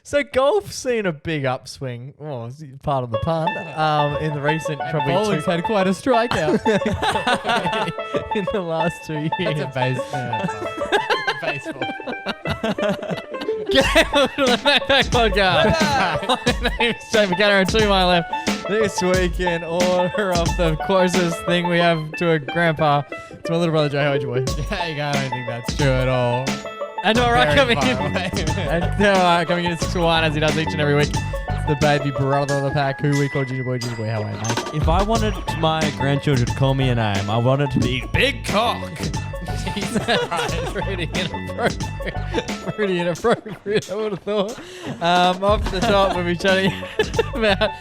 So golf's seen a big upswing. Oh, it's part of the pun. In the recent probably Bowling's had quite a strikeout. in the last 2 years. That's a baseball. Get out of the MacPack podcast. My name's Jay McKenna, and to my left, this week in order of the closest thing we have to a grandpa, it's my little brother Jay. How are you, boy? There you go. I don't think that's true at all. And all right, Very coming in, far away. and all right, coming in 6-1 as he does each and every week. It's the baby brother of the pack, who we call Junior Boy. Junior Boy, how are you, mate? If I wanted my grandchildren to call me a name, I want it to be Big Cock. Jesus Christ, pretty inappropriate, I would have thought. Off the top, we'll be chatting about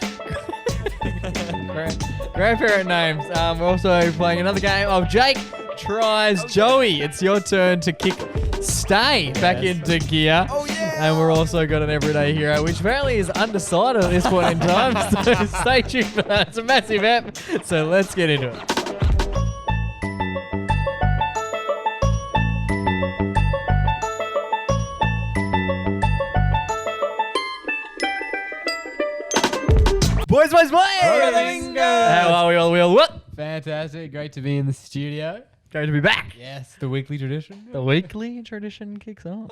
grandparent names. We're also playing another game of Jake Tries Joey. It's your turn to kick Stay back into gear. Oh, yeah. And we're also got an everyday hero, which apparently is undecided at this point in time. So stay tuned for that. It's a massive app. So let's get into it. Boys. How are we all? What? Fantastic. Great to be in the studio. Great to be back. Yes, the weekly tradition. The weekly tradition kicks off.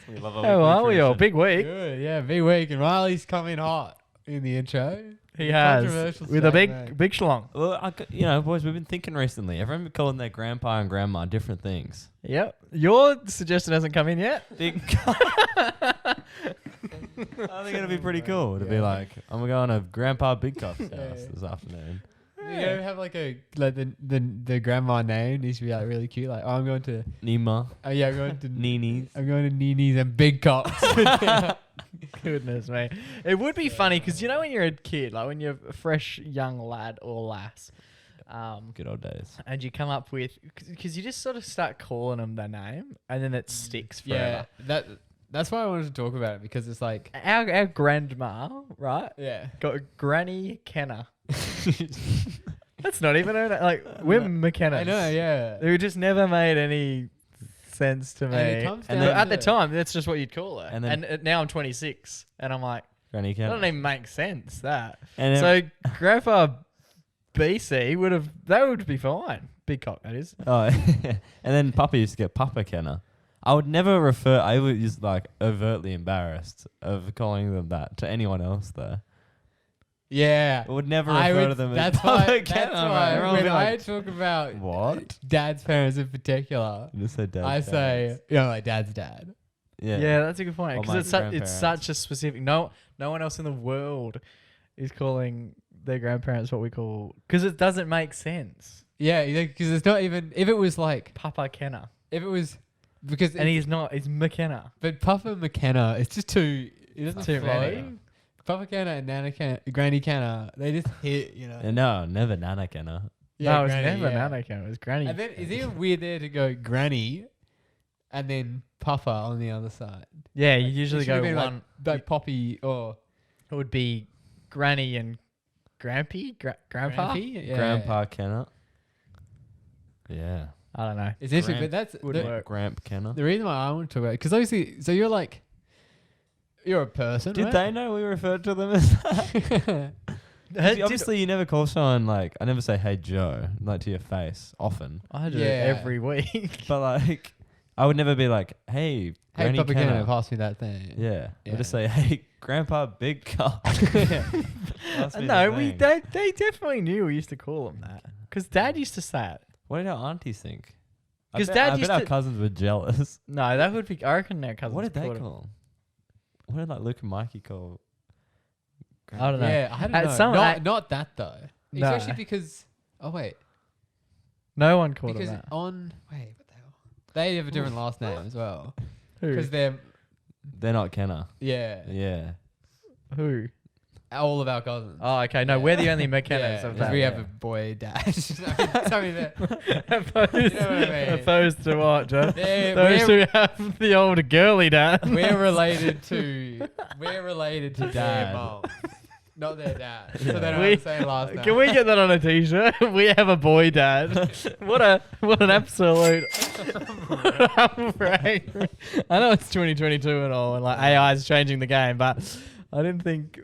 We love a How are we all? tradition. Big week. Good, yeah, big week. And Riley's coming hot in the intro. He has. Controversial With a statement. big schlong. Well, boys, we've been thinking recently. Everyone been calling their grandpa and grandma different things. Yep. Your suggestion hasn't come in yet. Big I think it'll be pretty cool to be like, I'm going to Grandpa Big Cock's house this afternoon. You know, have like the grandma name needs to be like really cute. Like, oh, I'm going to. Nima, Oh yeah, I'm going to. Nini's. I'm going to Nini's and Big Cocks. Goodness me. It would be funny because you know when you're a kid, like when you're a fresh young lad or lass, Good old days. and you come up with, because you just sort of start calling them their name and then it sticks forever. Yeah, that's why I wanted to talk about it, because it's like, Our grandma, right, yeah. got Granny Kenner. That's not even her name. Like, we're McKenna. I know, yeah. Who just never made any sense to me. And it comes But down at the to- time, that's just what you'd call her. And And, then- now I'm 26, and I'm like, Granny that Cat. doesn't even make sense, that. And So Grandpa BC that would be fine. Big cock, that is. Oh, and then Papa used to get Papa Kenner. I would just like overtly embarrassed of calling them that to anyone else there. Yeah. I would never I refer would, to them that's as Papa why, Kenner. that's why Everyone would when be I like, talk about what? dad's parents in particular, You just said Dad's I say, parents. like dad's dad. Yeah, that's a good point. Or Because my it's grandparents. such a specific. No one else in the world is calling their grandparents what we call. Because it doesn't make sense. Yeah, because it's not even, if it was like, Papa Kenner. if it was, because, And he's McKenna. but Papa McKenna, it's just too, it doesn't Too flow. many. Papa Kenna and Nana Kenna, Granny Kenna, they just hit, you know. No, never Nana Kenner. No, it was Granny, never yeah. Nana Kenner. It was Granny. And then it's even weird there to go Granny and then Papa on the other side. Yeah, you Like, usually it should have go been one. like Poppy or It would be Granny and Grampy? Grandpa? Grampy? Yeah. Grandpa Kenner. Yeah. I don't know. It's interesting, Gramp but that's would work. Gramp Kenner. the reason why I want to talk about it. Because obviously, so you're a person, Did right? they know we referred to them as that? Obviously, you never call someone like, I never say, hey, Joe, like to your face often. I do Yeah. it every week. But like, I would never be like, hey, Hey, Granny Papa Kenner. Kenna, pass me that thing. Yeah. Yeah. I just say, hey, Grandpa Big Cock. Must be No, the thing. they definitely knew we used to call them that. Because Dad used to say it. What did our aunties think? 'Cause I Dad bet used our to- cousins were jealous. No, that would be. I reckon their cousins. What did they called it. call 'em? What did like Luke and Mikey call? I don't know. Yeah, I don't At know. some- Not that though. No. Especially because, oh wait, No one called because them that. wait, what the hell? They have a different last name as well. Who? Because they're, They're not Kenner. yeah, Yeah. Who? all of our cousins. Oh, okay. No, we're the only McKennas of 'cause that. we have a boy dad. Sorry, opposed, You know what I mean? opposed to what, Joe? They're- Those we're- who have the old girly dad. we're related to dad. not their dad. So they don't We- have the same last name. Can we get that on a t-shirt? We have a boy dad. What an absolute brag. I know it's 2022 and all, and like AI is changing the game, but I didn't think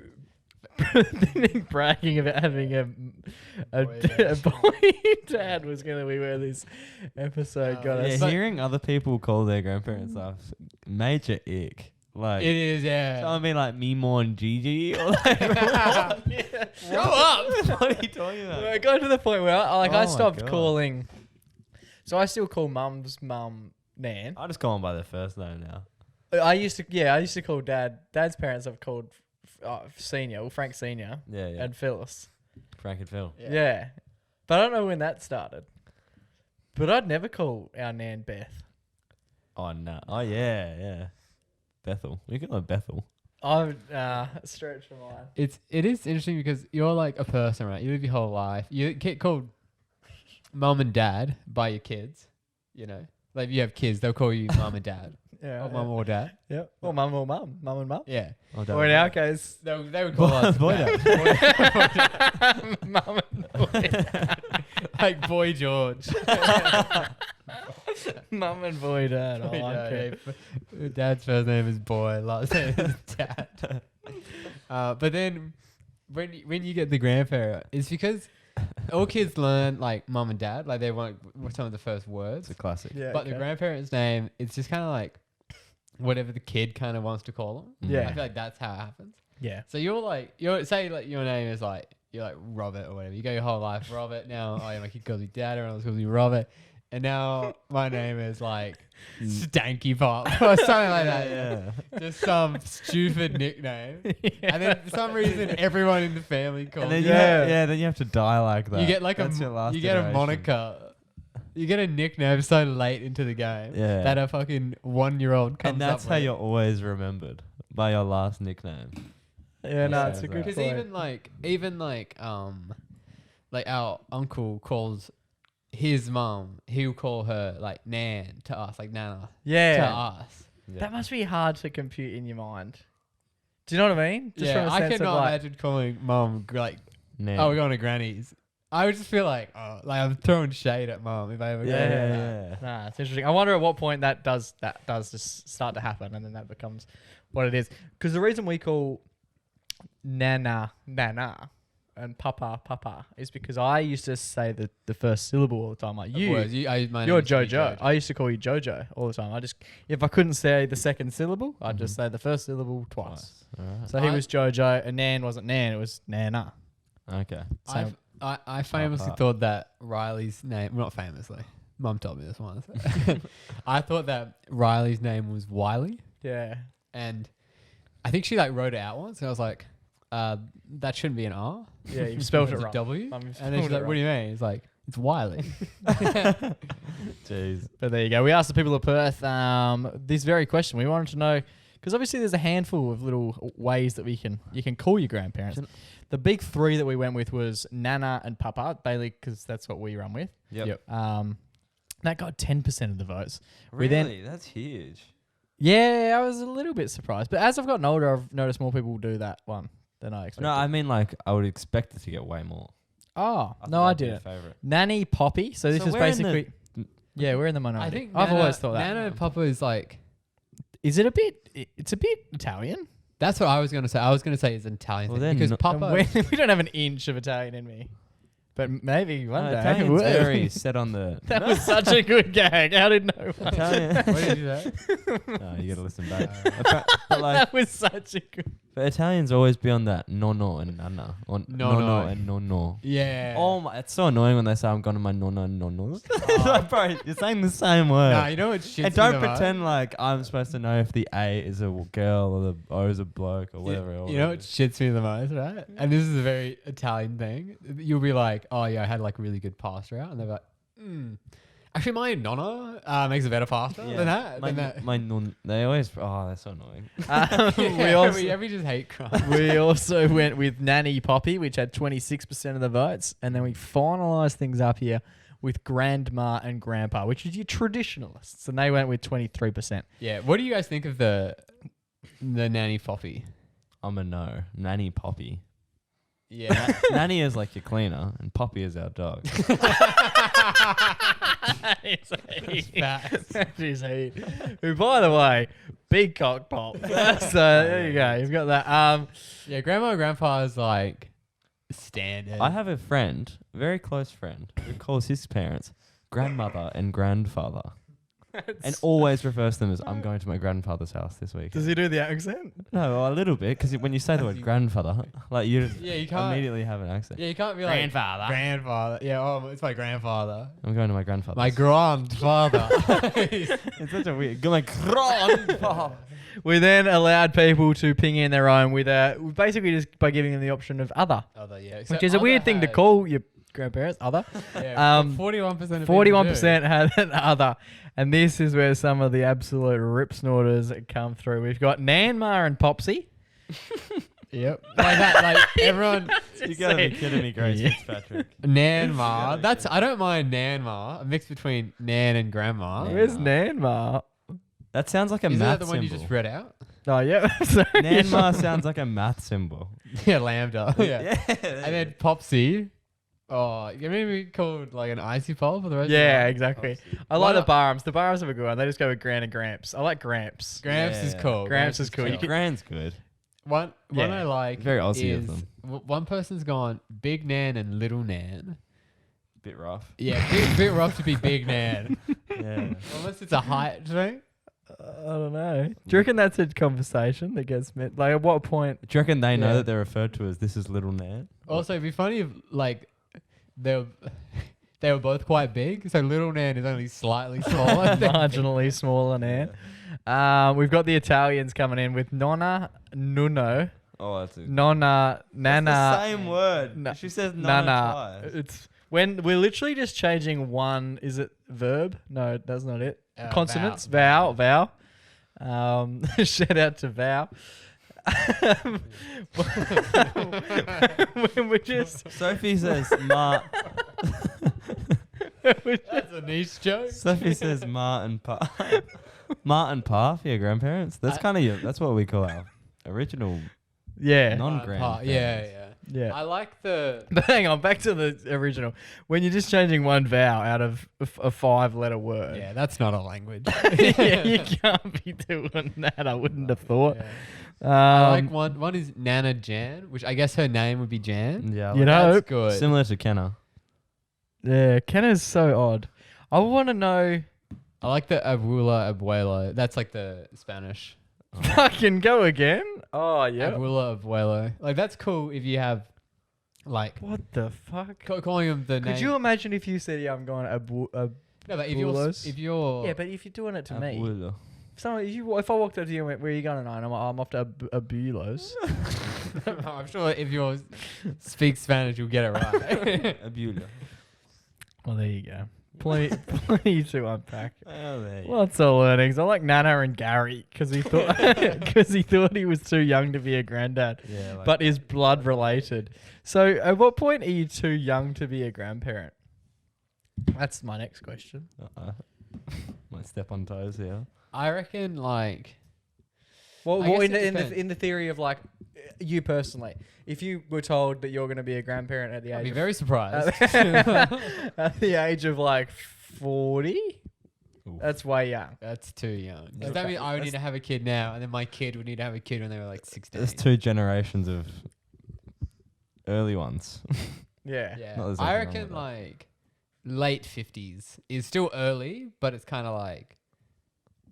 bragging about having a boy dad was going to be where this episode got us. Yeah, hearing other people call their grandparents stuff, major ick. Like, It is, yeah. someone being like Mimo and Gigi, or like, Grow up! what are you talking about? I got to the point where I Oh my stopped God. calling. So I still call mum's mum Nan. I just call them by their first name now. I used to call dad's parents I've called senior, well, Frank Senior Yeah, yeah. and Phyllis. Frank and Phil. Yeah. But I don't know when that started. But I'd never call our Nan Beth. Oh, no. Oh, yeah, yeah. Bethel. We call her Bethel. I'm stretch for mine. It is interesting because you're like a person, right? You live your whole life. You get called mum and dad by your kids, you know? Like if you have kids, they'll call you mum and dad. Yeah. Or mum or dad. Yeah. Or mum or mum. Mum and mum. Yeah. Oh, Or in our case, They would call us Boy dad. mum and boy. Like Boy George. Mum and boy dad. I Boy like dad, it. yeah. Dad's first name is Boy, last name is Dad. But then when you get the grandparent, it's because all kids learn like mum and dad, like they want some of the first words. It's a classic. Yeah. But the grandparent's name, it's just kind of like whatever the kid kind of wants to call them. Yeah. I feel like that's how it happens. Yeah. So say like your name is like, you're like Robert or whatever. You go your whole life Robert. Now, oh yeah, my kid calls me Dad, everyone else calls me Robert. And now my name is like Stanky Pop or something like that. Yeah. Just some stupid nickname. And then for some reason, everyone in the family calls And then you. then you have to die like that. You get like That's your last you get a iteration. moniker. You get a nickname so late into the game Yeah. that a fucking 1-year-old comes And that's up how with. you're always remembered, by your last nickname. Yeah, no, Yeah, it's a good right. Because point. even like our uncle calls his mum, he'll call her like Nan to us, like Nana to Yeah. us. Yeah. That must be hard to compute in your mind. Do you know what I mean? Just Yeah, from a I sense of cannot like, imagine calling mum like, Nan. oh, we're going to Granny's. I would just feel like, oh, like I'm throwing shade at mum if I ever go Yeah, there. yeah. Nah, it's interesting. I wonder at what point that does just start to happen, and then that becomes what it is. Because the reason we call Nana and Papa is because I used to say the first syllable all the time. Like My name you're used to be Jojo. I used to call you Jojo all the time. If I couldn't say the second syllable, I'd just say the first syllable twice. Alright. So he was Jojo, and Nan wasn't Nan, it was Nana. Okay. So I famously thought that Riley's name, not famously, mum told me this once. I thought that Riley's name was Wiley, yeah. and I think she like wrote it out once, and I was like, that shouldn't be an R. Yeah, you've spelled it It's a wrong. W. Mum, you've And then she's spelled it like, what do you mean? It's like, it's Wiley. Jeez. But there you go. We asked the people of Perth this very question. We wanted to know, because obviously there's a handful of little ways that you can call your grandparents. The big three that we went with was Nana and Papa, Bailey, because that's what we run with. Yep. That got 10% of the votes. We Really? That's huge. Yeah, I was a little bit surprised. But as I've gotten older, I've noticed more people do that one than I expected. No, I mean, like, I would expect it to get way more. Oh, I no, thought I that'd be a didn't. Favorite. Nanny Poppy. So this So is we're in the- basically... Yeah, we're in the minority. I think I've always thought that. Nana and Papa is like, Is it a bit... It's a bit Italian. that's what I was going to say. I was going to say it's an Italian Well, thing then because no- Papa. We don't have an inch of Italian in me. But maybe one day. Italian's Whoa. very set on the... That was such a good gag. How did no one? Italian. What did you say? No, you gotta listen back. But like, That was such a good... but Italians always be on that nonno and nana. Or Nonno. nonno and nonno. Yeah. Oh my, it's so annoying when they say I'm going to my nonna and nonnos. Like, bro, you're saying the same word. Nah, you know what shits And me don't the most? pretend like I'm supposed to know if the A is a girl or the O is a bloke or Yeah, whatever. you know what shits me the most, right? And this is a very Italian thing. You'll be like, oh yeah, I had like really good pasta out, and they're like, actually my nonna makes a better pasta than that. My non, they always, oh, that's so annoying. we just hate crime. we also went with Nanny Poppy, which had 26% of the votes, and then we finalised things up here with Grandma and Grandpa, which is your traditionalists, and they went with 23%. Yeah. What do you guys think of the nanny Poppy? I'm a no. Nanny Poppy. Yeah. Nanny is like your cleaner, and Poppy is our dog. She's he. Who, by the way, big cock pop. So there you go. You've got that. Yeah, grandma and grandpa is like standard. I have a friend, very close friend, who calls his parents grandmother and grandfather, and always refers to them as "I'm going to my grandfather's house this week." Does he do the accent? No, a little bit, because when you say the word grandfather, like you just you can't immediately have an accent. Yeah, you can't be like Grandfather. Grandfather. Yeah, oh, it's my grandfather. I'm going to my grandfather's. My grandfather. It's such a weird. My grandfather. We then allowed people to ping in their own with basically just by giving them the option of other, Other, yeah. which is a weird thing to call your grandparents other. Yeah, 41% of 41% had an other, and this is where some of the absolute rip snorters come through. We've got Nanma and Popsy. Yep. Like that, like everyone. You gotta be kidding me, Grace Fitzpatrick. Nanma. I don't mind Nanma. A mix between Nan and Grandma. Where's Nanma? That sounds like a Is math that the one symbol. you just read out? Oh yeah. Sorry. Nanma sounds like a math symbol. Yeah, lambda. Yeah. And And then Popsy. Oh, you mean we called like an icy pole for the rest Yeah, of the exactly. Popsy. I Why like the not- Barhams. The Barhams have a good one. They just go with Gran and Gramps. I like Gramps. Gramps is Yeah. cool. Gramps is cool. You chill. can- Grand's good. One Yeah. I like Very Aussie of is them. one person's gone Big Nan and Little Nan. Bit rough. Yeah, bit rough to be Big Nan. Yeah. Unless it's a height thing. I don't know. Do you reckon that's a conversation that gets meant? Like, at what point? Do you reckon they know Yeah. that they're referred to as this is little Nan? Also, it'd be funny if like they were both quite big, so Little Nan is only slightly smaller. than Marginally smaller Nan. We've got the Italians coming in with Nonna, Nuno, Oh, that's a Nonna, Nana. That's the same word. Na- She says nana Nana. twice. It's when we're literally just changing one. Is it verb? No, that's not it. Consonants. Vowel. Shout out to Val. When we just Sophie says ma. That's a niche joke. Sophie says ma and pa. Ma and pa for your grandparents. That's kind of your. That's what we call our original yeah. non-grandparents. Yeah. I like the. But hang on, back to the original. When you're just changing one vowel out of a 5-letter word. Yeah, that's not a language. Yeah, you can't be doing that. I wouldn't have thought. Yeah. I like one is Nana Jan, which I guess her name would be Jan. Yeah. You know, That's good. Similar to Kenna. Yeah, Kenna's so odd. I want to know. I like the Abuela Abuelo. That's like the Spanish. Fucking go again. Oh yeah. Abuela Abuelo. Like that's cool if you have like What the fuck? calling them the Could name. you imagine if you said, "Yeah, I'm going No, but Abuelos? if you're Yeah, but if you're doing it to me, Abuelo. if I walked up to you and went, "Where are you going tonight?" I'm off to Abuelos. I'm sure if you speak Spanish, you'll get it right. Abuelo. Well, there you go. Plenty to unpack. Oh, there you go. Lots of learnings. I like Nana and Gary because he thought he was too young to be a granddad, Yeah, like but is blood related. So, at what point are you too young to be a grandparent? That's my next question. might step on toes here. I reckon like Well, I guess it in depends. the theory of like you personally, if you were told that you're going to be a grandparent at the I'd age be of, very surprised. at the age of like 40, Oof. that's way young. That's too young. Does Okay. that mean I would need to have a kid now, and then my kid would need to have a kid when they were like 16? There's 2 generations of early ones. Yeah. Yeah, Not there's I nothing wrong reckon with that. like late 50s is still early, but it's kind of like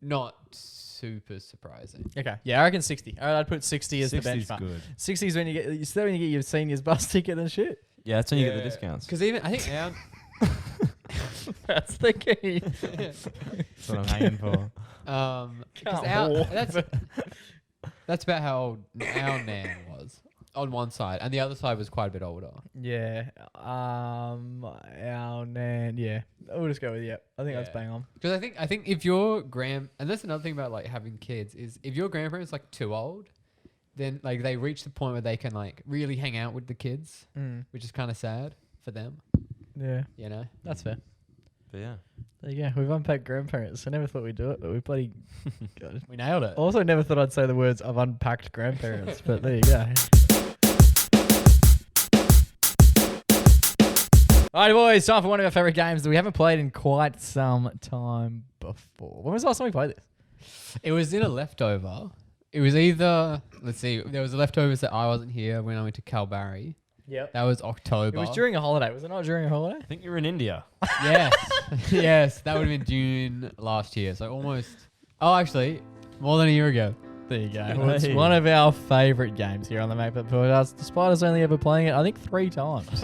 not super surprising. Okay. Yeah, I reckon 60. I'd put 60 as the 60's benchmark. good. 60 is when you get when you get your senior's bus ticket and shit. Yeah, that's when you get the discounts. Because even I think now, That's the key. That's what I'm hanging for. 'cause Can't walk. that's about how old our nan was on one side, and the other side was quite a bit older. Yeah. Our nan. Yeah. We'll just go with yeah. I think that's Yeah. bang on. Because I think if your and that's another thing about like having kids is if your grandparents like too old, then like they reach the point where they can like really hang out with the kids, which is kind of sad for them. Yeah. You know. That's fair. But yeah. There you go. We've unpacked grandparents. I never thought we'd do it, but we bloody got it. We nailed it. Also, never thought I'd say the words "I've unpacked grandparents," but there you go. All right, boys, time for one of our favourite games that we haven't played in quite some time before. When was the last time we played this? It was in a leftover. It was either, let's see, there was a leftovers that I wasn't here when I went to Calbarry. Yep. That was October. It was during a holiday. Was it not during a holiday? I think you were in India. Yes. Yes, that would have been June last year. So almost, actually, more than a year ago. There you go. Well, it's one of our favourite games here on the MacPack podcast, despite us only ever playing it, I think 3 times.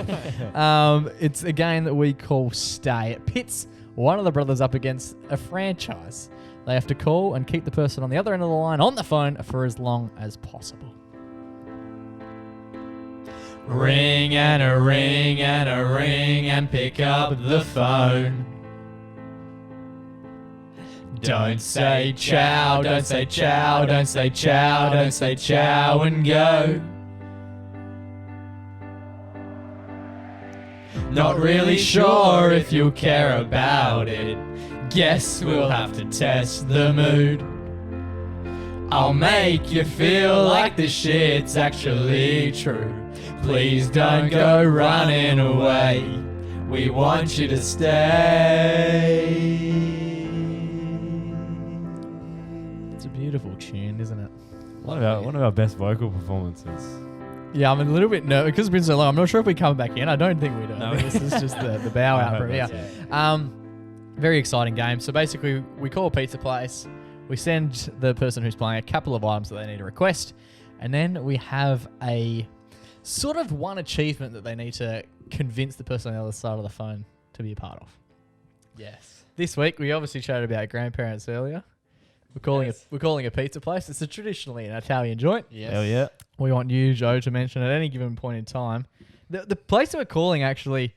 It's a game that we call Stay. It pits one of the brothers up against a franchise. They have to call and keep the person on the other end of the line on the phone for as long as possible. Ring and a ring and a ring and pick up the phone. Don't say ciao, don't say ciao, don't say ciao, don't say ciao and go. Not really sure if you'll care about it. Guess we'll have to test the mood. I'll make you feel like the shit's actually true. Please don't go running away. We want you to stay. It's a beautiful tune, isn't it? One of our best vocal performances. Yeah, I'm a little bit nervous because it's been so long. I'm not sure if we come back in. I don't think we do. No. I think this is just the bow out from here. Very exciting game. So basically, we call a pizza place. We send the person who's playing a couple of items that they need to request. And then we have a sort of one achievement that they need to convince the person on the other side of the phone to be a part of. Yes. This week, we obviously chatted about grandparents earlier. We're calling a pizza place. It's traditionally an Italian joint. Yes. Hell yeah. We want you, Joe, to mention at any given point in time. The place that we're calling, actually,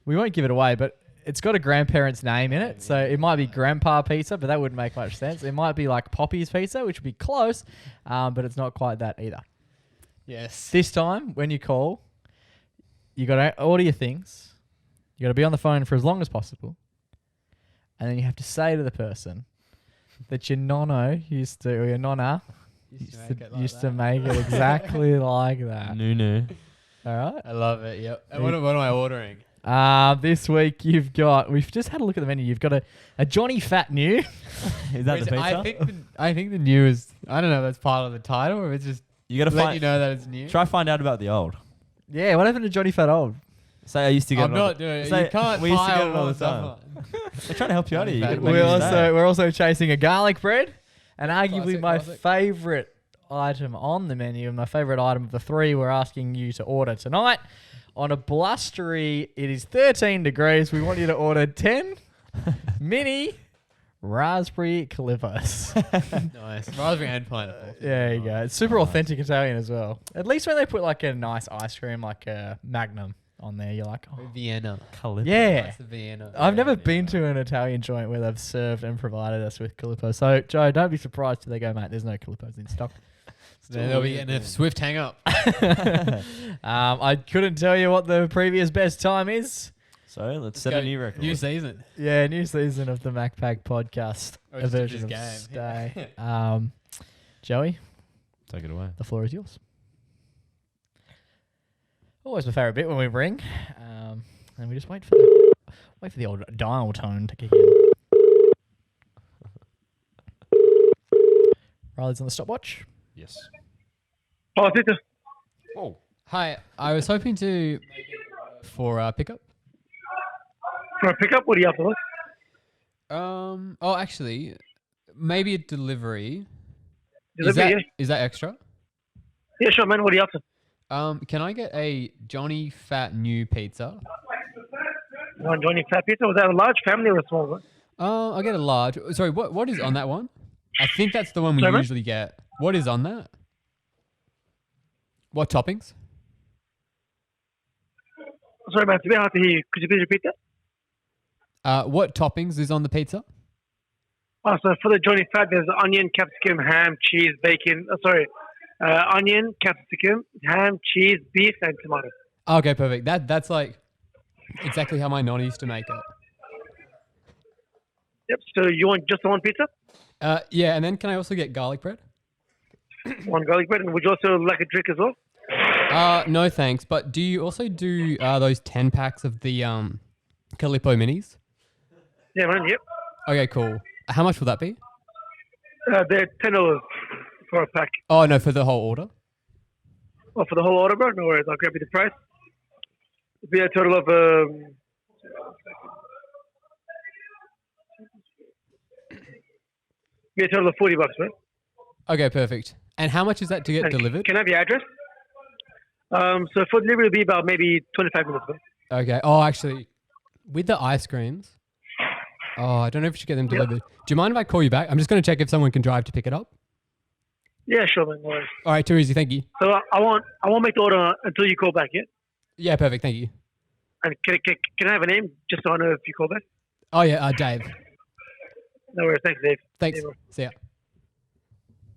we won't give it away, but it's got a grandparent's name in it. So it might be Grandpa Pizza, but that wouldn't make much sense. It might be like Poppy's Pizza, which would be close, but it's not quite that either. Yes. This time, when you call, you got to order your things. You got to be on the phone for as long as possible. And then you have to say to the person that your nonno used to, or your nonna used to make it exactly like that. No. All right. I love it. Yep. And what am I ordering? This week we've just had a look at the menu. You've got a Johnny Fat New. Is that the pizza? I think the new is, I don't know if that's part of the title or it's just You gotta let find. you know that it's new. Try find out about the old. Yeah, what happened to Johnny Fat Old? Say I used to get. I'm not doing it. You can't we used to get pile it all more the time. stuff on. They're trying to help you out here. You gotta make We're it also chasing a garlic bread, and arguably my Classic. favourite item on the menu, and my favourite item of the 3 we're asking you to order tonight. On a blustery, it is 13 degrees. We want you to order 10 mini raspberry calipos. Nice. Raspberry and pineapple. There you go. It's super authentic Italian as well. At least when they put like a nice ice cream, like a Magnum on there, you're like, oh. Vienna. Yeah. That's the Vienna. I've never been to an Italian joint where they've served and provided us with calipos. So, Joe, don't be surprised if they go, mate, there's no calipos in stock. Then they'll be getting a swift hang up. I couldn't tell you what the previous best time is. So let's set a new record. New season. Yeah, new season of the MacPack podcast. Or A just version of game. Stay. Joey, Take it away. the floor is yours. Always my favourite bit when we ring. And we just wait for the old dial tone to kick in. Riley's on the stopwatch. Yes. Oh, Tito. Oh. Hi, I was hoping to for pickup. For a pickup, what do you have for us? Actually, maybe a delivery. Delivery, Is that extra? yeah, sure, man. What do you have to? Can I get a Johnny Fat New pizza? One Johnny Fat Pizza. Was that a large family or a small one? I'll get a large. Sorry, what is on that one? I think that's the one we Sorry, man? usually get. What is on that? What toppings? Sorry, man. It's a bit hard to hear you. Could you please repeat that? What toppings is on the pizza? Oh, so for the Johnny Fat, there's onion, capsicum, ham, cheese, bacon. Onion, capsicum, ham, cheese, beef, and tomato. Okay, perfect. That's like exactly how my nonna used to make it. Yep. So you want just the one pizza? Yeah, and then can I also get garlic bread? One garlic bread, and would you also like a drink as well? No thanks. But do you also do those 10 packs of the Calippo minis? Yeah, man. Yep. Okay, cool. How much will that be? They're $10 for a pack. Oh no, for the whole order. Oh, for the whole order, bro? No worries. I'll grab you the price. It'll be a total of $40, man. Okay, perfect. And how much is that to get And delivered? Can I have your address? So for delivery, it'll be about maybe 25 minutes, man. Okay. Oh, actually, with the ice creams. Oh, I don't know if you should get them delivered. Do you mind if I call you back? I'm just going to check if someone can drive to pick it up. Yeah, sure, man. No worries. All right, too easy. Thank you. So I won't make the order until you call back, yeah? Yeah, perfect. Thank you. And can I have a name just so I know if you call back? Oh yeah, Dave. No worries. Thanks, Dave. Thanks. Yeah, bro. See ya.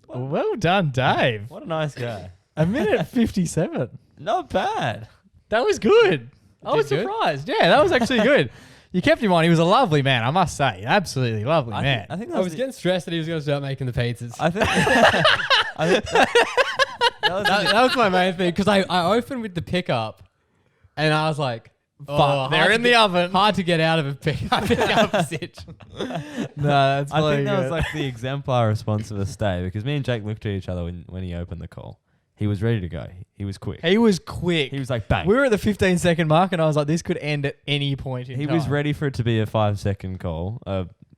Well done, Dave. What a nice guy. A minute 57. Not bad. That was good. I was Did good? surprised. Yeah, that was actually good. You kept him on. He was a lovely man, I must say. Absolutely lovely man. I think that I was was getting stressed that he was going to start making the pizzas. I think. I think That was my main thing because I opened with the pickup, and I was like, But they're in the oven. Hard to get out of a pickup sitch. No, that's I really think that was good. like the exemplar response of the stay because me and Jake looked at each other when he opened the call. He was ready to go. He was quick. He was quick. He was like, bang. We were at the 15-second mark, and I was like, this could end at any point in He time. was ready for it to be a 5-second call.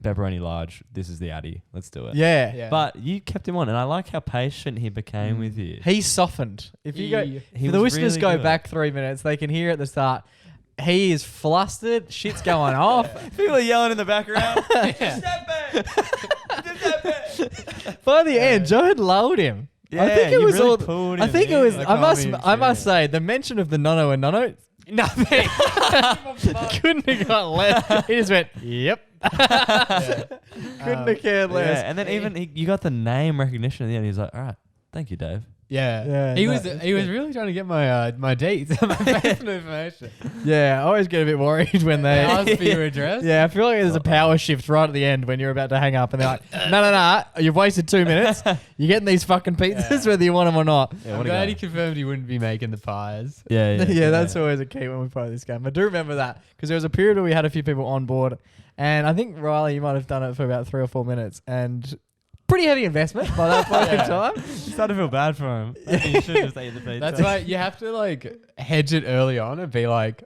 Pepperoni large. This is the Addy. Let's do it. Yeah. Yeah. But you kept him on, and I like how patient he became with you. He softened. If you go, He if the was listeners really go good. back 3 minutes, they can hear at the start. He is flustered. Shit's going off. People are yelling in the background. Yeah. Step back. Step back. By the end, Joe had lulled him. I think it you was really all. pulled I him think it in. was. Like, I must. calming, I must yeah. say the mention of the nono and nono. Nothing. Couldn't have got less. He just went. Yep. Couldn't have cared less. Yeah, and then even you got the name recognition at the end. He's like, all right, thank you, Dave. Yeah. He was really trying to get my my dates, my personal information. Yeah, I always get a bit worried when they Ask for your address. Yeah, I feel like there's a power shift right at the end when you're about to hang up, and they're like, "No, you've wasted 2 minutes. You're getting these fucking pizzas whether you want them or not." Yeah, I'm what a glad guy. he confirmed he wouldn't be making the pies. Yeah, Yeah, that's always a key when we play this game. I do remember that because there was a period where we had a few people on board, and I think Riley, you might have done it for about 3 or 4 minutes, and pretty heavy investment by that point in time. You started to feel bad for him. You should have just ate the pizza. That's why you have to like hedge it early on and be like,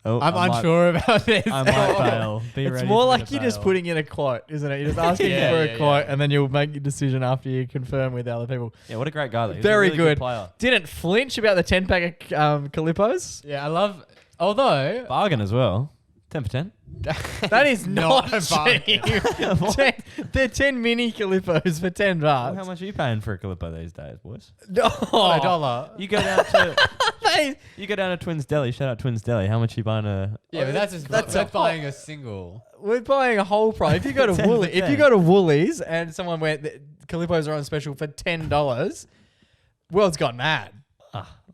Oh, I'm I might- unsure about this. I might fail. Be It's ready more for me like to you're just fail. putting in a quote, isn't it? You're just asking Yeah, for a yeah, quote, yeah. and then you'll make your decision after you confirm with the other people. Yeah, what a great guy. Though. He was Very a really good. player. Didn't flinch about the 10-pack of Calippos. Yeah, I love. Although Bargain as well. 10 for 10. That is Not not, a bargain. cheap. They're 10 mini Calippos for $10. Well, how much are you paying for a Calippo these days, boys? Oh, $1. You go down to They- you go down to Twins Deli. Shout out Twins Deli. How much are you buying a? Yeah, but that's just That's that's a- buying a single. We're buying a whole price. If you go to 10%. Woolies, if you go to Woolies and someone went, "The Calippos are on special for $10, world's gone mad.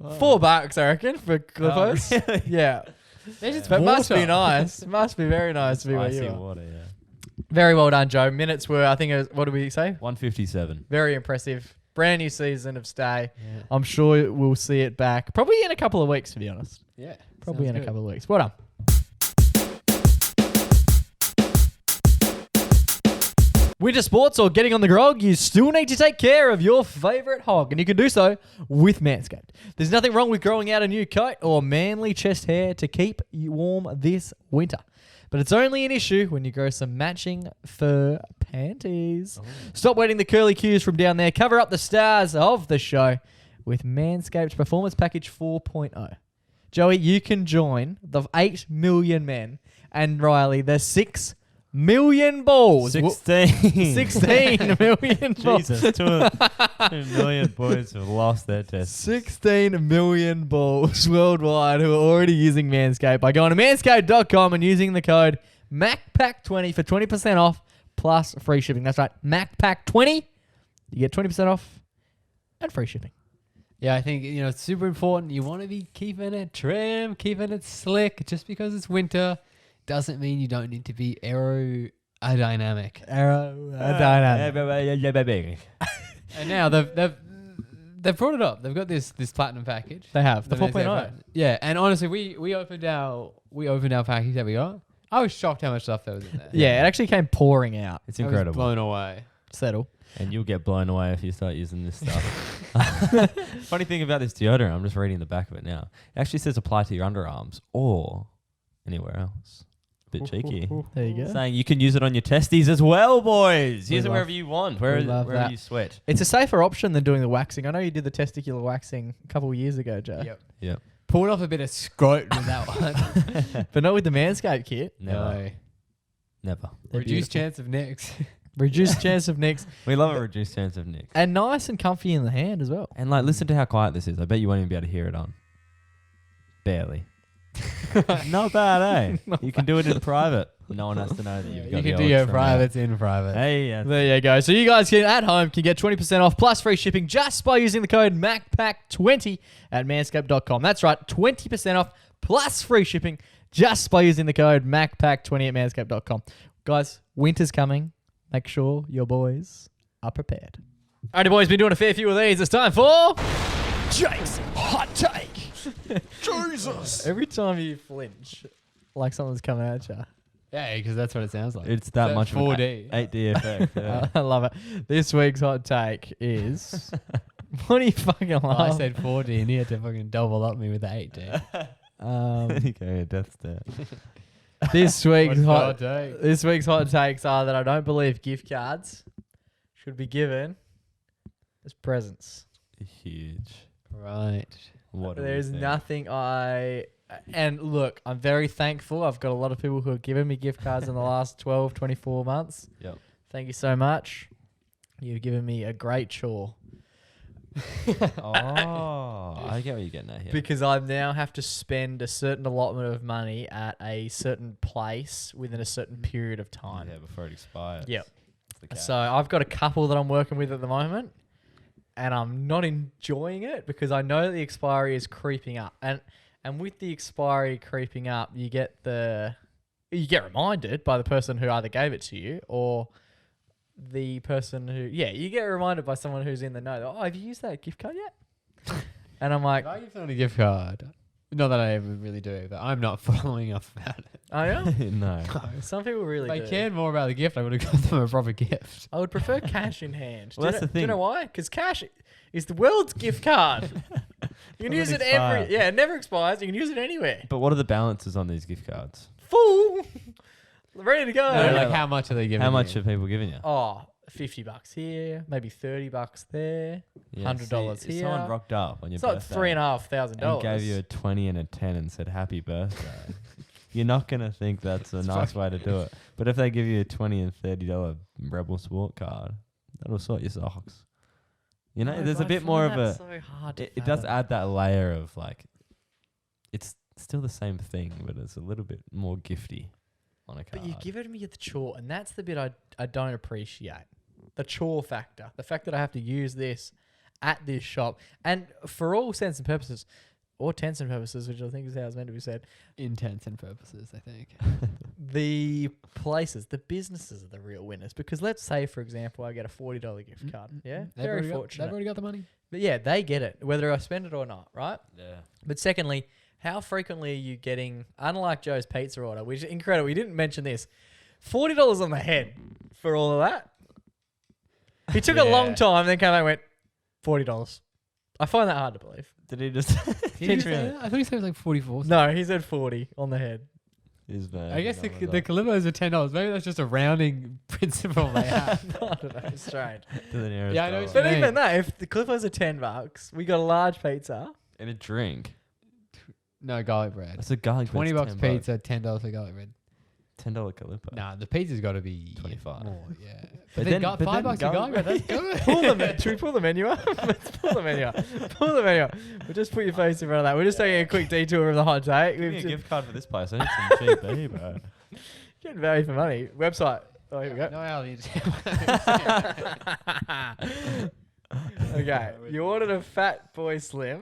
$4, I reckon, for Calippos. really? Yeah. They're just But must be water. nice. Must be very nice to be where Icy you are. water. Yeah. Very well done, Joe. Minutes were, I think, it was, what did we say? 157. Very impressive. Brand new season of Stay. I'm sure we'll see it back. Probably in a couple of weeks, to be honest. Yeah, Probably sounds in a good. couple of weeks. Well done. Winter sports or getting on the grog, you still need to take care of your favourite hog, and you can do so with Manscaped. There's nothing wrong with growing out a new coat or manly chest hair to keep you warm this winter. But it's only an issue when you grow some matching fur panties. Stop waiting the curly cues from down there. Cover up the stars of the show with Manscaped's Performance Package 4.0. Joey, you can join the 8 million men and Riley, the 6 million balls. 16. 16 million balls. Jesus, 2 million boys have lost their test. 16 million balls worldwide who are already using Manscaped by going to manscaped.com and using the code MacPack20 for 20% off plus free shipping. That's right, MacPack20. You get 20% off and free shipping. Yeah, I think it's super important. You want to be keeping it trim, keeping it slick. Just because it's winter doesn't mean you don't need to be aerodynamic. Aerodynamic. Yeah, baby. And now they've brought it up. They've got this platinum package. They have the Manscaped 4.0. Platinum. Yeah, and honestly, we opened our package that we got. I was shocked how much stuff there was in there. Yeah, it actually came pouring out. It's I was incredible. blown away. Settle. And you'll get blown away if you start using this stuff. Funny thing about this deodorant, I'm just reading the back of it now. It actually says apply to your underarms or anywhere else. Bit cheeky. There you go. Saying you can use it on your testes as well, boys. Use it love- wherever you want, we love wherever that. you sweat. It's a safer option than doing the waxing. I know you did the testicular waxing a couple of years ago, Joe. Yep. Yep. Pulled off a bit of scrote with that one. But not with the Manscaped kit. Never. Never. They're Reduced beautiful. chance of nicks. Reduced chance of nicks. We love a reduced chance of nicks. And nice and comfy in the hand as well. And like, listen to how quiet this is. I bet you won't even be able to hear it on. Barely. Not bad, eh? You can do it in private. No one has to know that you've got You the can do your ultra privates in private. Hey, yeah. There you go. So you guys at home can get 20% off plus free shipping just by using the code MacPack20 at manscaped.com. That's right, 20% off plus free shipping just by using the code MacPack20 at manscaped.com. Guys, winter's coming. Make sure your boys are prepared. Alrighty, boys, been doing a fair few of these. It's time for Jake's Hot Take. Jesus. Every time you flinch, like something's coming at you. Yeah, because that's what it sounds like. It's that much of an 4D. 8D effect. Yeah. I love it. This week's hot take is... What are you fucking I laughing? said 4D and he had to fucking double up me with the 8D. Okay, death stare. This week's What's the hot take? this week's hot takes are that I don't believe gift cards should be given as presents. Huge. Right. What do we There's think? nothing and look, I'm very thankful. I've got a lot of people who have given me gift cards in the last 12, 24 months. Yep. Thank you so much. You've given me a great chore Oh, I get what you're getting at here. because I now have to spend a certain allotment of money at a certain place within a certain period of time. Yeah, before it expires. Yep. That's the catch. So I've got a couple that I'm working with at the moment, and I'm not enjoying it because I know that the expiry is creeping up, and with the expiry creeping up, you get reminded by the person who either gave it to you or the person who you get reminded by someone who's in the know. Oh, have you used that gift card yet? And I'm like, If I give someone a gift card, not that I ever really do, but I'm not following up about it. oh yeah. No. Some people really If I do. cared more about the gift, I would have got them a proper gift. I would prefer cash in hand. Well, that's the Do you know thing. why? Because cash is the world's gift card. You can use it expire. it never expires. You can use it anywhere. But what are the balances on these gift cards? Full. Ready to go. No, yeah. like how much are they giving How much you? are people giving you? Oh, $50 here, maybe $30 there. Yeah, $100 see, if here. someone rocked up on your It's like birthday $3,500. and gave you a 20 and a 10 and said happy birthday. You're not going to think that's a nice way to do it. But if they give you a $20 and $30 Rebel Sport card, that'll sort your socks. You know, No, there's but a I bit find more of that a... so hard to It does fathom. add that layer of like... It's still the same thing, but it's a little bit more gifty on a card. But you give it to me at the chore, and that's the bit I don't appreciate. The chore factor. The fact that I have to use this at this shop. And for all sense and purposes, or intents and purposes, which I think is how it's meant to be said, Intents and purposes, I think. the places, the businesses are the real winners. Because let's say, for example, I get a $40 gift card. Yeah, They've very already fortunate. they've already got the money. But yeah, they get it, whether I spend it or not, right? Yeah. But secondly, how frequently are you getting, unlike Joe's pizza order, which is incredible, we didn't mention this, $40 on the head for all of that? He took a long Yeah. time, then came out and went, $40. I find that hard to believe. Did he just... Did you say that? I thought you said it was like 44. No, he said 40 on the head. His bad. I guess the Calimos are $10. Maybe that's just a rounding principle they have. I don't know, it's strange. To the nearest Yeah, I know dollar. what But you mean. even that, if the Clippers are $10, we got a large pizza. And a drink. No, garlic bread. That's a garlic bread. $20 pizza, $10 for garlic bread. $10 Calippo. Nah, the pizza's got to be 25. more, yeah. But But then- then, but then $5 for garlic bread, that's good. Pull the should we pull the menu up? Let's pull the menu up. Pull the menu up. We'll just put your face in front of that. We're just taking a quick detour of the hot take. Give me a We've gift card for this place. I need some cheap beer, bro. getting value for money. Website. Oh, here we go. No, Ali. Okay. You ordered a Fat Boy Slim.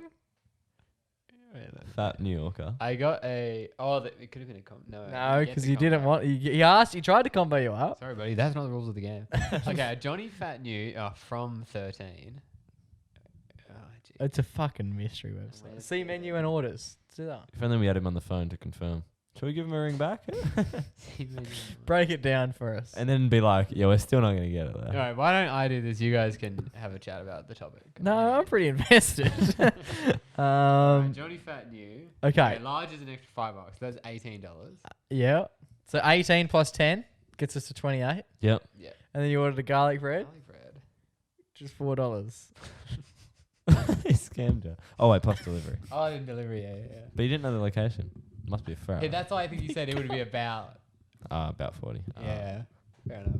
Fat New Yorker. I got a. Oh, it could have been a no. No, get because the you didn't combo. want. He asked. He tried to combo you up. Sorry, buddy. That's not the rules of the game. Okay, a Johnny Fat New from 13. It's a fucking mystery website. See menu and orders. Let's do that. If only we had him on the phone to confirm. Shall we give him a ring back? Break it down for us. And then be like, yeah, we're still not going to get it All there. right, why don't I do this? You guys can have a chat about the topic. No, I'm pretty invested. Johnny Fat new. Okay. Large is an extra $5. That's $18. Yeah. So 18 plus 10 gets us to 28. Yep. Yeah. And then you ordered a garlic bread, Garlic bread. just $4. He scammed her. Oh, wait, plus delivery. Oh, in delivery, yeah. But you didn't know the location. Must be a fair. Yeah, that's why I think you said it would be about. About 40. Yeah. Fair enough.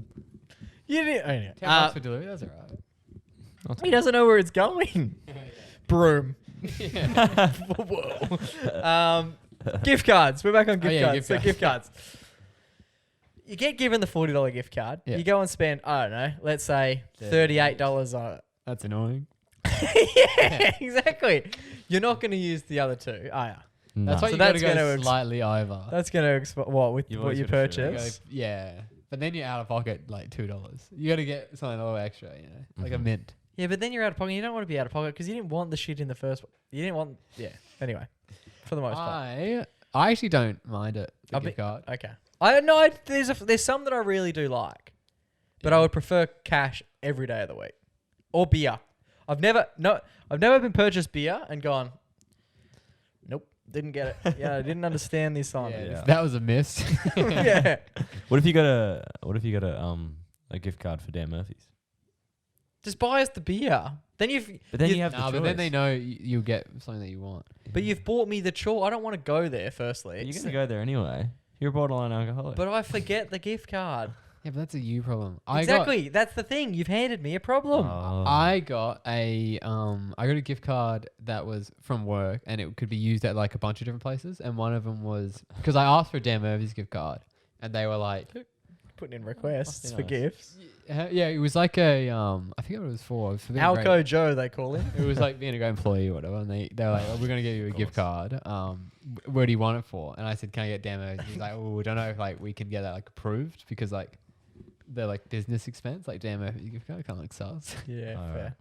You didn't. Anyway. $10 for delivery, that's alright. He doesn't know where it's going. Broom. Yeah. Whoa. Gift cards. We're back on gift cards. gift So cards. gift cards. You get given the $40 gift card. Yeah. You go and spend, I don't know, let's say $38 on it. That's annoying. Yeah, exactly. You're not going to use the other two, are you? That's why So you got to that's go gonna slightly over. That's going to what with You've what always you gotta share. purchase. Yeah. But then you're out of pocket like $2. You got to get something a little extra, you know, like a Mhm. mint. Yeah, but then you're out of pocket. You don't want to be out of pocket because you didn't want the shit in the first. You didn't want. Yeah. Anyway, for the most part. I actually don't mind it. The I'll gift be- card. Okay. I know there's some that I really do like, but I would prefer cash every day of the week, or beer. I've never been purchased beer and gone. Nope, didn't get it. Yeah, I didn't understand this song. Yeah, Yeah. that was a miss. Yeah. What if you got a gift card for Dan Murphy's? Just buy us the beer. Then But then You- you have the Nah, choice. but then they know you'll get something that you want. but you've bought me the chore. I don't want to go there. Firstly, You're gonna go there anyway. You're a borderline alcoholic. but I forget the gift card. Yeah, but that's a you problem. Exactly. That's the thing. You've handed me a problem. Oh. I got a gift card that was from work, and it could be used at like a bunch of different places. And one of them was because I asked for Dan Murphy's gift card, and they were like, Putting in requests Must for be nice. gifts. yeah, it was like a I forget what it was for. It was for being great. Alco Joe, they call him. It was like being a great employee or whatever, and they were like, oh, we're gonna give you a gift card. Where do you want it for? And I said, can I get Dan Murphy's? He's like, oh, we don't know if like we can get that like approved because like they're like business expense, like Dan Murphy's gift card kind of like sus. Yeah, Alright. fair.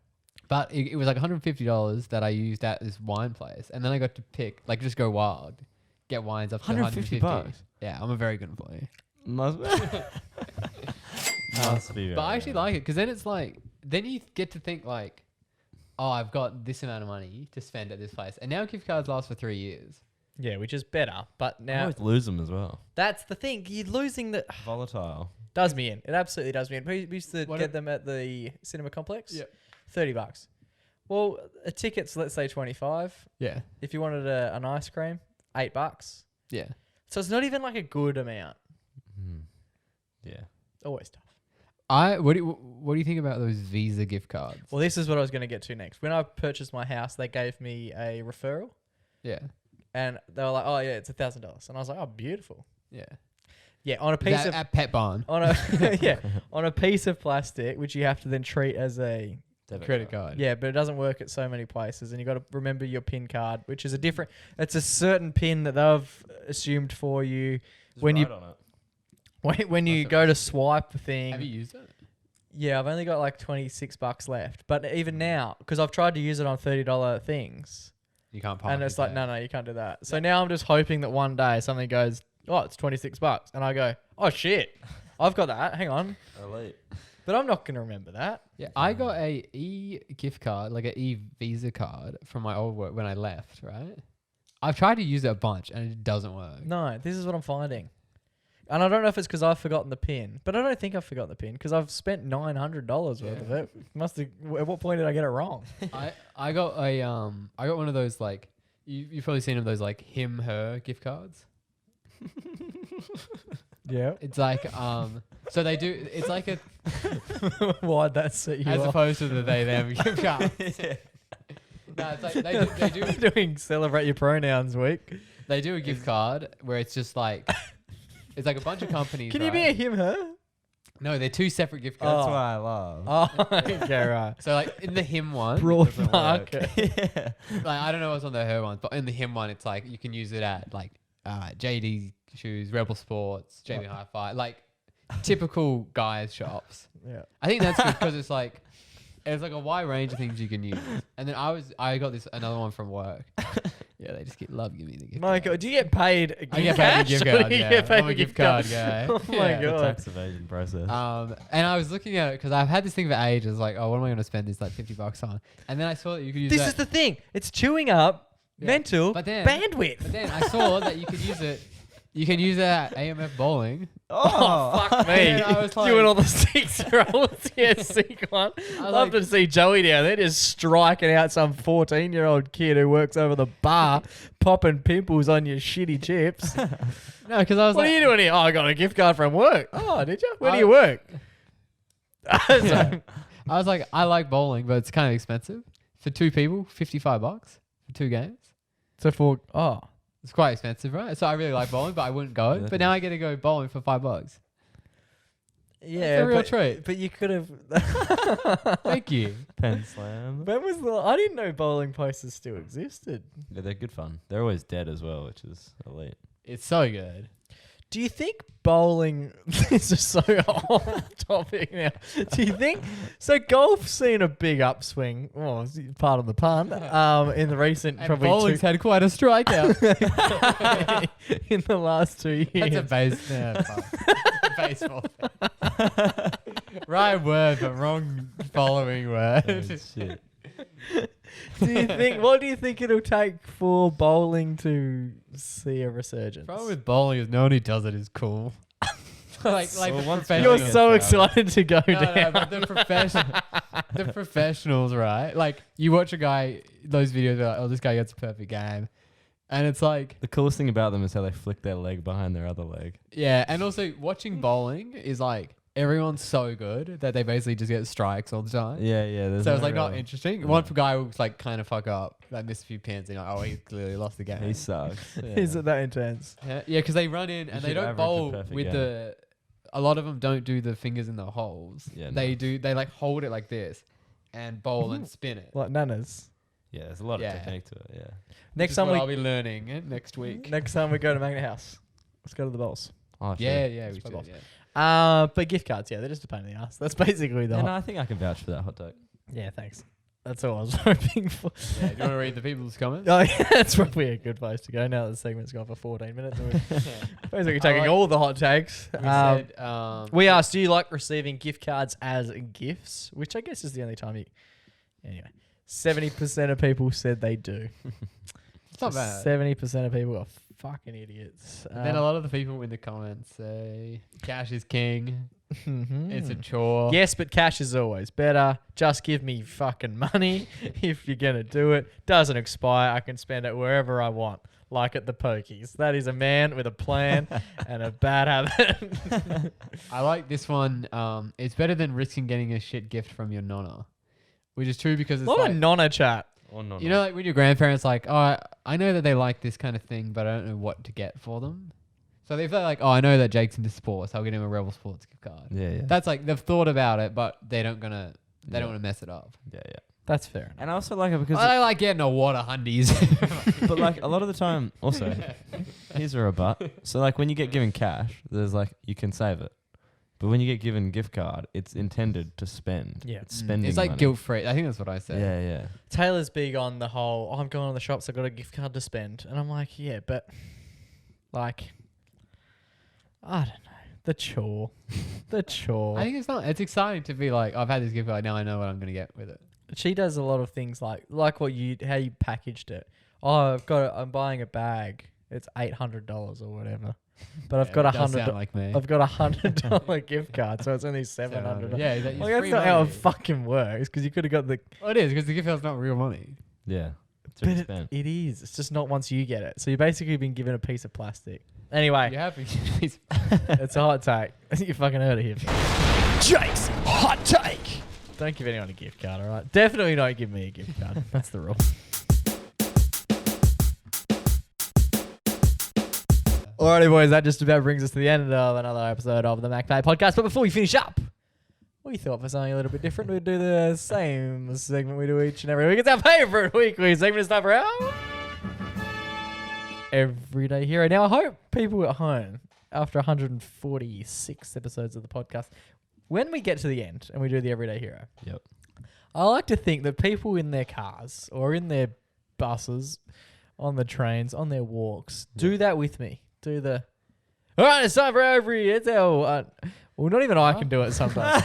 But it was like $150 that I used at this wine place, and then I got to pick like just go wild, get wines up to $150. $150. Yeah, I'm a very good employee. Must be. Must be. But I actually like it because then it's like then you get to think like, oh, I've got this amount of money to spend at this place, and now gift cards last for 3 years. Yeah, which is better. But I now always lose them as well. that's the thing. You're losing the. Volatile. Does me in. It absolutely does me in. We used to What get if- them at the cinema complex. Yeah. $30. Well, a ticket's let's say 25. Yeah, If you wanted an ice cream, $8. yeah. So it's not even like a good amount. Hmm. Yeah. Always tough. What do you think about those Visa gift cards? Well, this is what I was going to get to next. When I purchased my house, they gave me a referral, Yeah, and they were like, "Oh yeah, it's $1,000," and I was like, "Oh, beautiful." yeah. Yeah, on a piece That, of at Pet Barn. on a yeah on a piece of plastic, which you have to then treat as a Credit card. yeah, but it doesn't work at so many places, and you got to remember your PIN card, which is a different. It's a certain PIN that they've assumed for you when you when you That's go to swipe the thing. Have you used it? Yeah, I've only got like $26 left, but even now, because I've tried to use it on $30 things, You can't park. and it's like, no, you can't do that. So now I'm just hoping that one day something goes, oh, it's $26, and I go, oh shit, I've got that. Hang on, Elite. but I'm not gonna remember that. Yeah, I got a gift card, like a Visa card from my old work when I left. Right. I've tried to use it a bunch and it doesn't work. No, this is what I'm finding. And I don't know if it's because I've forgotten the PIN, but I don't think I've forgotten the PIN because I've spent $900 worth of it. Must have. At what point did I get it wrong? I got a I got one of those like you've probably seen of those like him her gift cards. Yeah. It's like so they do it's like a Why'd that set you as off? opposed to the they them gift card. No, it's like they do Doing celebrate your pronouns week. they do a gift card where it's just like it's like a bunch of companies. Can you be a him her? No, they're two separate gift That's cards. Oh. why I love. Oh, okay, right. So like in the him one, Broad doesn't work. market. Yeah. like I don't know what's on the her one, but in the him one, it's like you can use it at like JD Shoes, Rebel Sports, JB Hi-Fi, like typical guys shops. Yeah. I think that's good because it's like It's like a wide range of things you can use. And then I got another one from work. Yeah, they just love giving me the gift My card. God, do you get paid? I get paid a cash, gift or card. do you Yeah, get paid I'm a a gift card guy. Oh my Yeah. The God. tax evasion process. And I was looking at it because I've had this thing for ages. Like, oh, what am I going to spend this like $50 on? And then I saw that you could use This that. is the thing. It's chewing up Yeah. mental But then- bandwidth. But then I saw that you could use it. You can use it at AMF bowling. Oh, fuck me. And I was like- You and all the 6-year-olds. Yeah, sick one. Love like- to see Joey down there just striking out some 14-year-old kid who works over the bar, popping pimples on your shitty chips. No, because I was What like, are you doing here? Oh, I got a gift card from work. Oh, did you? Where do I- you work? Yeah. I was like, I like bowling, but it's kind of expensive for 2 people. $55 for 2 games. So for It's quite expensive, right? So I really like bowling, but I wouldn't go. Yeah. But now I get to go bowling for $5. yeah, It's a real but, treat. but you could have. Thank you. Pen slam. When was the? I didn't know bowling posters still existed. Yeah, they're good fun. They're always dead as well, which is elite. It's so good. Do you think bowling? This is so off topic now. Do you think so? Golf's seen a big upswing. Well, pardon the pun. In the recent And probably bowling's had quite a strikeout. in the last 2 years. That's a baseball thing. Right word, but wrong following word. Oh, shit. Do you think? What do you think it'll take for bowling to see a resurgence? Problem with bowling is no one who does it is cool. like Well, the once professional. You're Bowling so is down. excited to go No, down. but the professionals, right? Like you watch a guy, those videos are like, oh, this guy gets a perfect game. And it's like, The coolest thing about them is how they flick their leg behind their other leg. yeah. And also watching bowling is like, everyone's so good that they basically just get strikes all the time. Yeah, yeah. There's So it's no like not real- interesting. No. One guy will like kind of fuck up, like miss a few pins, and you're like, oh, he clearly lost the game. He sucks. Is it that intense? Yeah, because they run in and they should don't average a bowl perfect with game. the. A lot of them don't do the fingers in the holes. Yeah, They no. do. They like hold it like this, and bowl and spin it. Like nanas. Yeah, there's a lot Yeah. of technique to it. Yeah. Next Which is time what I'll we be learning next week. next time we go to Magnet House, let's go to the bowls. Oh, sure. Yeah, we Just should. both. Yeah. But gift cards, yeah, they're just a pain in the ass. That's basically the. Yeah, hot- no, I think I can vouch for that hot take. Yeah, thanks. That's all I was hoping for. Yeah, do you want to read the people's comments? Oh, yeah, that's probably a good place to go now that the segment's gone for 14 minutes. and we're basically taking like- all the hot takes. We said, We asked, do you like receiving gift cards as gifts? Which I guess is the only time you. Anyway, 70% of people said they do. it's not bad. 70% of people are fucking idiots. And then a lot of the people in the comments say, "Cash is king. Mhm. It's a chore." Yes, but cash is always better. Just give me fucking money if you're going to do it. Doesn't expire. I can spend it wherever I want, like at the pokies. That is a man with a plan and a bad habit. I like this one. It's better than risking getting a shit gift from your nonna, which is true because A it's lot like, of nonna chat. Or not. you know, like when your grandparents like, oh, I know that they like this kind of thing, but I don't know what to get for them. So if they're like, oh, I know that Jake's into sports, I'll get him a Rebel Sports gift card. Yeah, yeah. That's like they've thought about it, but they don't want to mess it up. yeah, yeah. That's fair enough. And I also like it because, I like getting a water hundies. but like a lot of the time, also, here's a rebut. So like when you get given cash, there's like you can save it, but when you get given gift card, it's intended to spend. Yeah. It's spending. It's like money. guilt free. I think that's what I said. Yeah, yeah. Taylor's big on the whole, I'm going to the shops, I've got a gift card to spend. And I'm like, yeah, but like, I don't know. The chore. The chore. I think it's not. It's exciting to be like, I've had this gift card. Now I know what I'm gonna get with it. She does a lot of things like how you packaged it. Oh, I'm buying a bag. It's $800 or whatever. But I've Yeah, got it does sound $100. like me. I've got $100 gift card, so it's only $700. Yeah, Like, that's not how it fucking works. Because you could have got the. Well, it is because the gift card's not real money. Yeah. It's But already it, spent. it is. It's just not once you get it. So you've basically been given a piece of plastic. Anyway, You happy? it's a hot take. You fucking heard it here. Jake's hot take. Don't give anyone a gift card, all right? Definitely don't give me a gift card. That's the rule. Alrighty, boys, that just about brings us to the end of another episode of the MacPack podcast. But before we finish up, we thought for something a little bit different, we'd do the same segment we do each and every week. It's our favourite weekly segment. It's time for our Everyday Hero. Now, I hope people at home, after 146 episodes of the podcast, when we get to the end and we do the Everyday Hero, Yep. I like to think that people in their cars or in their buses, on the trains, on their walks, do that with me. Do the, all right, it's time for every, it's our, well, not even I can do it sometimes.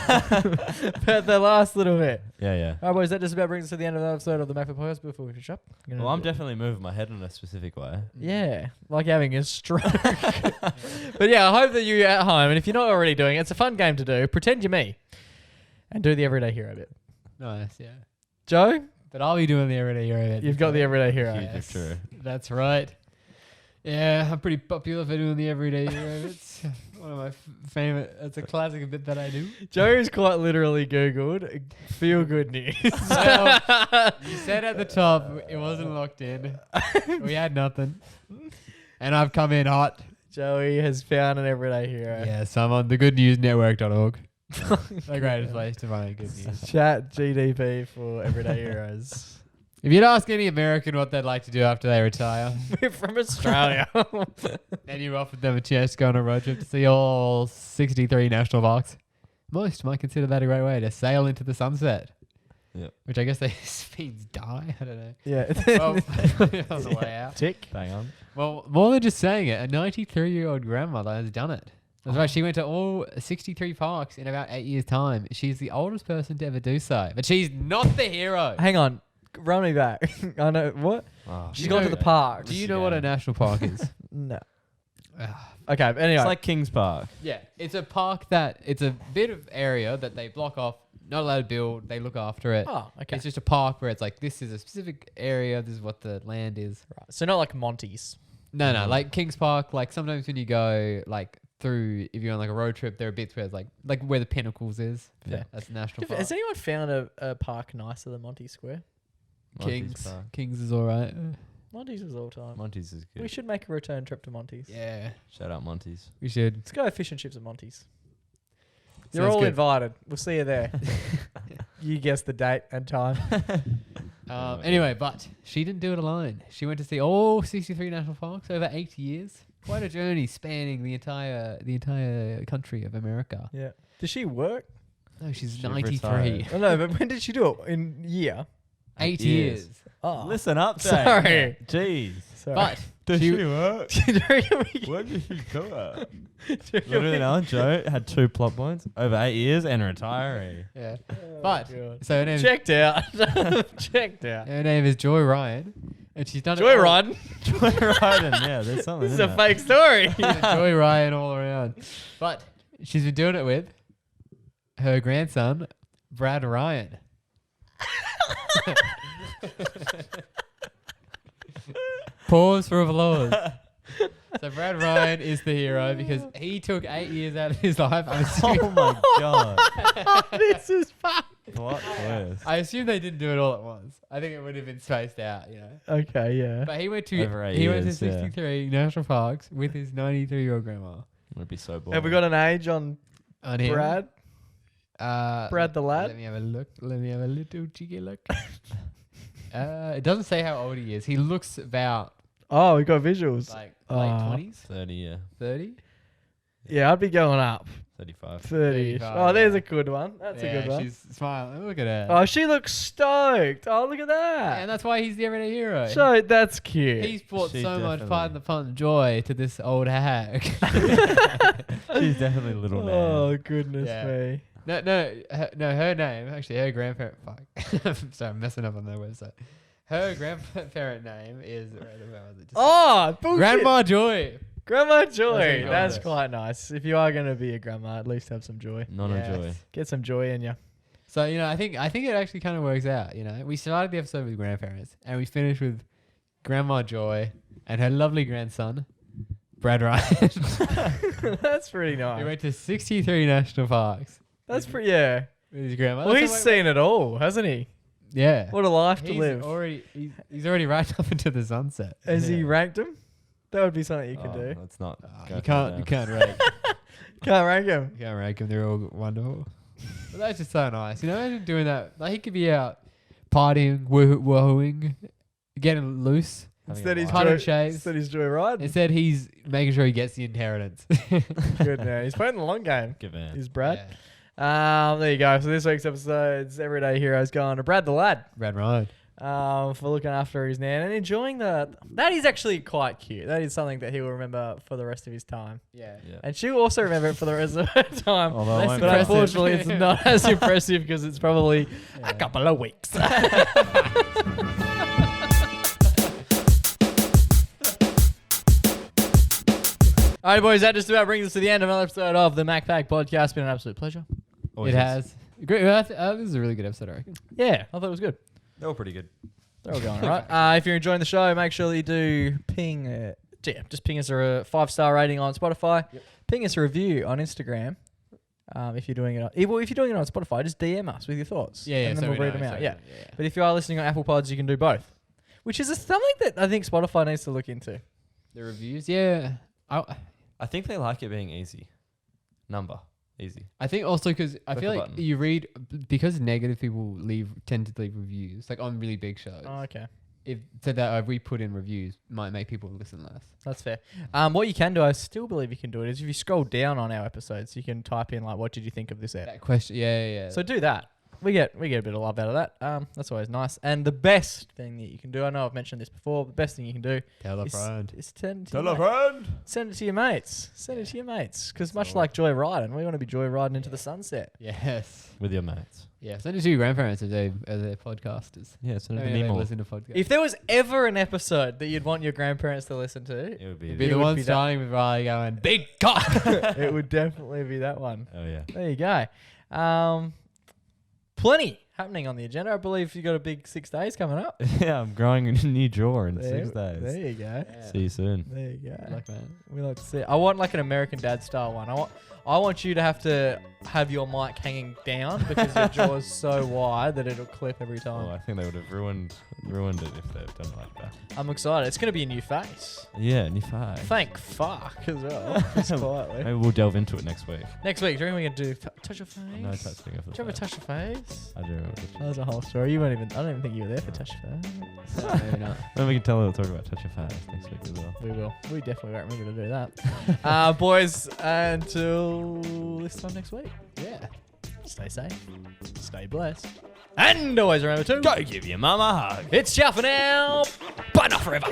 But the last little bit. Yeah. All right, boys, that just about brings us to the end of the episode of the MacPack podcast before we finish up. Well, I'm definitely moving my head in a specific way. Yeah, like having a stroke. But yeah, I hope that you at home, and if you're not already doing it, it's a fun game to do. Pretend you're me and do the everyday hero bit. Nice, yeah. Joe, But I'll be doing the everyday hero bit. you've got the everyday hero. Huge if true. That's right. Yeah, I'm pretty popular for doing the everyday hero bits. One of my favorite. It's a classic bit that I do. Joe's quite literally Googled feel good news. Well, you said at the top it wasn't locked in. We had nothing. And I've come in hot. Joey has found an everyday hero. Yes, I'm on thegoodnewsnetwork.org. The greatest place to find good news. Chat GDP for everyday heroes. If you'd ask any American what they'd like to do after they retire, We're from Australia. and you offered them a chance to go on a road trip to see all 63 national parks, most might consider that a great way to sail into the sunset. Yep. Which I guess they means die. I don't know. Yeah. Well, on the way out. Tick. Bang on. Well, more than just saying it, a 93-year-old grandmother has done it. That's right. She went to all 63 parks in about 8 years' time. She's the oldest person to ever do so. But she's not the hero. Hang on. Run me back. I know. What? Oh, She's You gone to know- the park. Do you know what a national park is? No. Okay, but anyway. It's like Kings Park. Yeah, it's a park it's a bit of area that they block off, not allowed to build, they look after it. Oh, okay. It's just a park where it's like, this is a specific area, this is what the land is. Right. So not like Monty's. No, like Kings Park, like sometimes when you go like through, if you're on like a road trip, there are bits where it's like where the Pinnacles is. Yeah. That's a national park. Has anyone found a park nicer than Monty Square? Monty's Park. Kings is alright. Monty's is all time. Monty's is good. We should make a return trip to Monty's. Yeah, Shout out Monty's. we should. Let's go fish and chips at Monty's. You're Sounds all good. invited. We'll see you there. You guess the date and time. Anyway, but she didn't do it alone. She went to see all 63 national parks over 8 years. Quite a journey spanning the entire country of America. Yeah. Does she work? No, she's She 93. retired. Oh, no, but when did she do it? In year? 8 years. years. Oh. Listen up, Jake. Sorry. Jeez. Sorry. But Does she- she work? What did she do it? Literally now, Joe had 2 plot points over 8 years and a retiree. yeah. Oh, But God. so her name, Checked out. Checked out. her name is Joy Ryan, and she's done Joy it all- riding. Riding, yeah, there's something This is in a that. fake story. Joy Ryan all around. But she's been doing it with her grandson, Brad Ryan. Pause for applause. So Brad Ryan is the hero because he took 8 years out of his life. I'm assuming, Oh my god. This is fun. Plot twist. I assume they didn't do it all at once. I think it would have been spaced out, you know. Okay, yeah. But he went to Over 8 he went to years, yeah. 63 national parks with his 93-year-old grandma. Would be so boring. Have we got an age on On him. Brad? Brad the lad? Let me have a look. Let me have a little cheeky look. It doesn't say how old he is. He looks about Oh, we got visuals. like Oh. late 20s, 30, yeah. 30. Yeah, I'd be going up. 35. 30. 35, Oh, there's yeah. a good one. That's a good one. She's smiling. Look at her. Oh, she looks stoked. Oh, look at that. And that's why he's the everyday hero. So that's cute. He's brought She so much definitely- pardon the pun joy to this old hag. She's definitely a little man. Oh, goodness Yeah. me. Her name, actually, her grandparent. Fuck. Sorry, I'm messing up on their website. Her grandparent name is. Where was it? Just- Oh, bullshit. Grandma Joy. Grandma Joy. That's That's nice. quite nice. If you are going to be a grandma, at least have some joy. Not Yes. a joy. Get some joy in you. So, you know, I think it actually kind of works out, you know. We started the episode with grandparents and we finished with Grandma Joy and her lovely grandson, Brad Ryan. That's pretty He nice. went to 63 national parks That's pretty, yeah. with his grandma. Well, That's he's the way- seen it all, hasn't he? Yeah. What a life to He's live. he's already racked up into the sunset. Has he Yeah. ranked him? That would be something you could Oh, do. Let's not. go You for can't that. rank. Can't rank him. You can't rank them. They're all wonderful. But that's just so nice. You know, imagine doing that. Like, he could be out partying, woohooing, getting loose. Having Instead a he's, life. Cutting joy, shaves. instead he's joy riding. Instead, he's making sure he gets the inheritance. Good man. He's playing the long game. Good man. He's Brad. There you go. So this week's episode's Everyday Heroes going to Brad the Lad. Brad Ryan. For looking after his nan and enjoying that is actually quite cute. That is something that he will remember for the rest of his time. Yeah. And she will also remember it for the rest of her time. Although it won't But be- unfortunately, it's not as impressive because it's probably a couple of weeks. All right, boys, that just about brings us to the end of another episode of the MacPack podcast. It's been an absolute pleasure. Always It is. has. Great. This is a really good episode, I reckon. Yeah, I thought it was good. They were pretty good. They're all going all right. If you're enjoying the show, make sure that you do ping. Just ping us a 5-star rating on Spotify. Yep. Ping us a review on Instagram. If you're doing it, if you're doing it on Spotify, just DM us with your thoughts. Yeah, and then so we'll we read know, them out. so Yeah. we know, But if you are listening on Apple Pods, you can do both, which is something that I think Spotify needs to look into. The reviews, yeah. I think they like it being easy. Easy. I think also because I Click feel a like button. you read because negative people tend to leave reviews like on really big shows. Oh, okay. If we put in reviews, might make people listen less. That's fair. What you can do, I still believe you can do it, is if you scroll down on our episodes, you can type in like, "What did you think of this ep?" That question, yeah. So do that. We get a bit of love out of that. That's always nice. And the best thing that you can do, I know I've mentioned this before, the best thing you can do tell a is friend. send it to Tell your a mate. friend. Send it to your mates. Send it to your mates. Because much all. like joy riding, we want to be joy riding into the sunset. Yes. With your mates. Yeah. Send it to your grandparents as they're podcasters. Yeah, send it I to mean, me they more. listen to podcasts. If there was ever an episode that you'd want your grandparents to listen to, It would be. It'd be it the would one be that- starting with Riley going, big cock. it would definitely be that one. Oh yeah. There you go. Plenty happening on the agenda. I believe you got a big 6 days coming up. Yeah, I'm growing a new jaw in There 6 days. There you go. See you soon. There you go. Like that. We like to see it. I want like an American Dad style one. I want you to have your mic hanging down because your jaw's so wide that it'll clip every Oh, I time. think they would have ruined it if they've done it like that. I'm excited. It's gonna be a new face. Yeah, new five. Thank fuck as well. Just quietly. Maybe we'll delve into it next week. Next week, do you reckon we can do touch your face? No touching of the Do you ever face. touch your face? I do remember touching. That was a whole story. I don't even think you were there for touch your face. No, maybe not. Then we can talk about touch your face next week as well. We will. We definitely won't remember to do that. Boys, until this time next week. Yeah. Stay safe. Stay blessed. And always remember to Go give your mama a hug. It's ciao for now. Bye not forever.